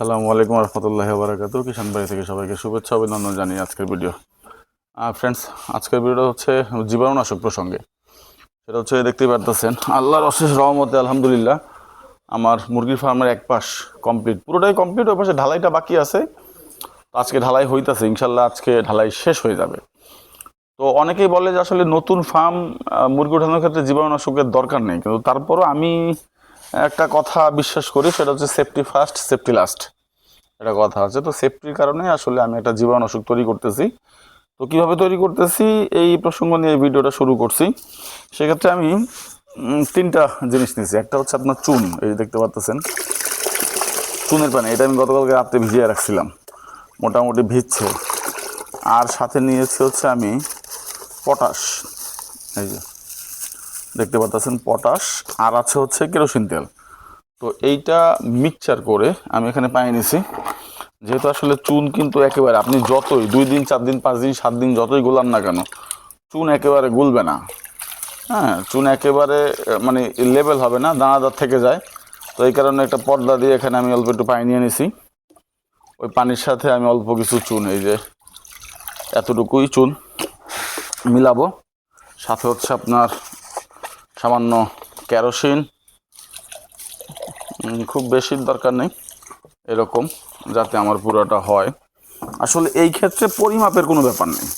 আসসালামু আলাইকুম রহমতুল্লাহি ওয়া বারাকাতুহু। কিষান বাড়ি থেকে সবাইকে শুভেচ্ছা অভিনন্দন জানিয়ে আজকের ভিডিও। ফ্রেন্ডস, আজকের ভিডিওটা হচ্ছে জীবাণুনাশক প্রসঙ্গে। সেটা হচ্ছে দেখতেই পারতেছেন, আল্লাহর অশেষ রহমতে আলহামদুলিল্লাহ আমার মুরগির ফার্মের এক পাশ কমপ্লিট, পুরোটাই কমপ্লিট। ওই পাশে ঢালাইটা বাকি আছে, আজকে ঢালাই হইতাছে, ইনশাল্লাহ আজকে ঢালাই শেষ হয়ে যাবে। তো অনেকেই বলে যে আসলে নতুন ফার্ম মুরগি ওঠানোর ক্ষেত্রে জীবাণুনাশকের দরকার নেই, কিন্তু তারপরও আমি একটা কথা বিশ্বাস করি, সেটা হচ্ছে সেফটি ফার্স্ট সেফটি লাস্ট। একটা কথা আছে, তো সেফটির কারণে আসলে আমি একটা জীবাণুনাশক তৈরি করতেছি। তো কীভাবে তৈরি করতেছি এই প্রসঙ্গ নিয়ে এই ভিডিওটা শুরু করছি। সেক্ষেত্রে আমি তিনটা জিনিস নিয়েছি। একটা হচ্ছে আপনার চুন, এই যে দেখতে পাচ্ছেন চুনের পানি, এটা আমি গতকালকে রাত্রে ভিজিয়ে রাখছিলাম, মোটামুটি ভিজছে। আর সাথে নিয়েছি হচ্ছে আমি পটাশ, এই যে দেখতে পাচ্ছেন পটাশ, আর আছে হচ্ছে কেরোসিন তেল। তো এইটা মিক্সচার করে আমি এখানে পানি নিছি। যেহেতু আসলে চুন কিন্তু একেবারে আপনি যতই 2 দিন 4 দিন 5 দিন 7 দিন যতই গোলান না কেন, চুন একেবারে গুলবে না। হ্যাঁ, চুন একেবারে মানে লেভেল হবে না, দানাদার থেকে যায়। তো এই কারণে একটা পর্দা দিয়ে এখানে আমি অল্প একটু পানি নিয়ে নিছি। ওই পানির সাথে আমি অল্প কিছু চুন, এই যে এতটুকুই চুন মিলাবো। সাথে হচ্ছে আপনার সামান্য কেরোসিন, খুব বেশির দরকার নেই, এরকম যাতে আমার পুরোটা হয়। আসলে এই ক্ষেত্রে পরিমাপের কোনো ব্যাপার নেই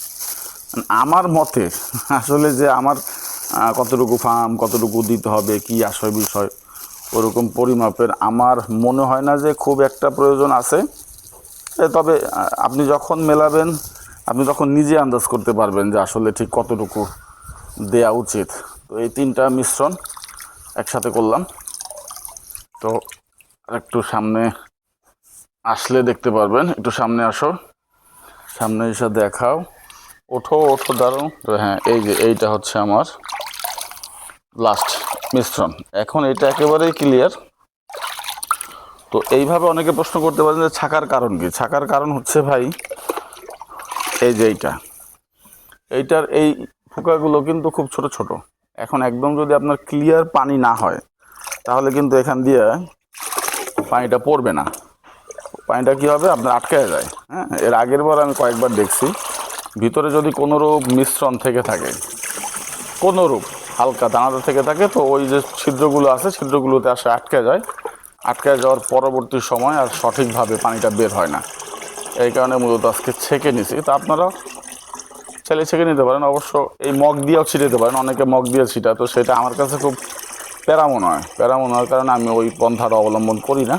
আমার মতে। আসলে যে আমার কতটুকু ফার্ম, কতটুকু দিতে হবে, কি আসয় বিষয়, ওরকম পরিমাপের আমার মনে হয় না যে খুব একটা প্রয়োজন আছে। তবে আপনি যখন মেলাবেন, আপনি তখন নিজে আন্দাজ করতে পারবেন যে আসলে ঠিক কতটুকু দেয়া উচিত। তো এই তিনটা মিশ্রণ একসাথে করলাম। তো একটু সামনে আসলে দেখতে পারবেন, একটু সামনে আসো, সামনে এসে দেখাও, ওঠো ওঠো দাঁড়াও। তো হ্যাঁ, এই যে এইটা হচ্ছে আমার লাস্ট মিশ্রণ। এখন এটা একেবারেই ক্লিয়ার। তো এইভাবে অনেকে প্রশ্ন করতে পারেন যে ছাকার কারণ কি। ছাকার কারণ হচ্ছে ভাই, এই যে এইটার এই ফুকাগুলো কিন্তু খুব ছোট ছোট। এখন একদম যদি আপনার ক্লিয়ার পানি না হয়, তাহলে কিন্তু এখান দিয়ে পানিটা পড়বে না। পানিটা কী হবে, আপনার আটকায় যায়। হ্যাঁ, এর আগের বার আমি কয়েকবার দেখছি, ভিতরে যদি কোনোরূপ মিশ্রণ থেকে থাকে, কোনোরূপ হালকা দানাদার থেকে থাকে, তো ওই যে ছিদ্রগুলো আছে, ছিদ্রগুলোতে আসে আটকে যায়। আটকে যাওয়ার পরবর্তী সময় আর সঠিকভাবে পানিটা বের হয় না। এই কারণে মূলত আজকে ছেঁকে নিছি। তো আপনারা চাইলে ছেঁকে নিতে পারেন, অবশ্য এই মগ দিয়েও ছিটাতে পারেন, অনেকে মগ দিয়ে ছিটা। তো সেটা আমার কাছে খুব প্যারা মনে হয়, কারণে আমি ওই পন্থাটা অবলম্বন করি না।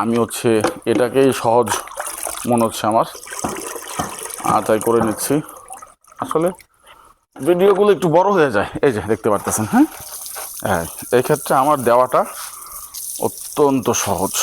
আমি হচ্ছে এটাকেই সহজ মনে হচ্ছে আমার, তাই করে নিচ্ছি। আসলে ভিডিওগুলো একটু বড় হয়ে যায়, এই যে দেখতে পারতেছেন। হ্যাঁ, এই ক্ষেত্রে আমার দেওয়াটা অত্যন্ত সহজ।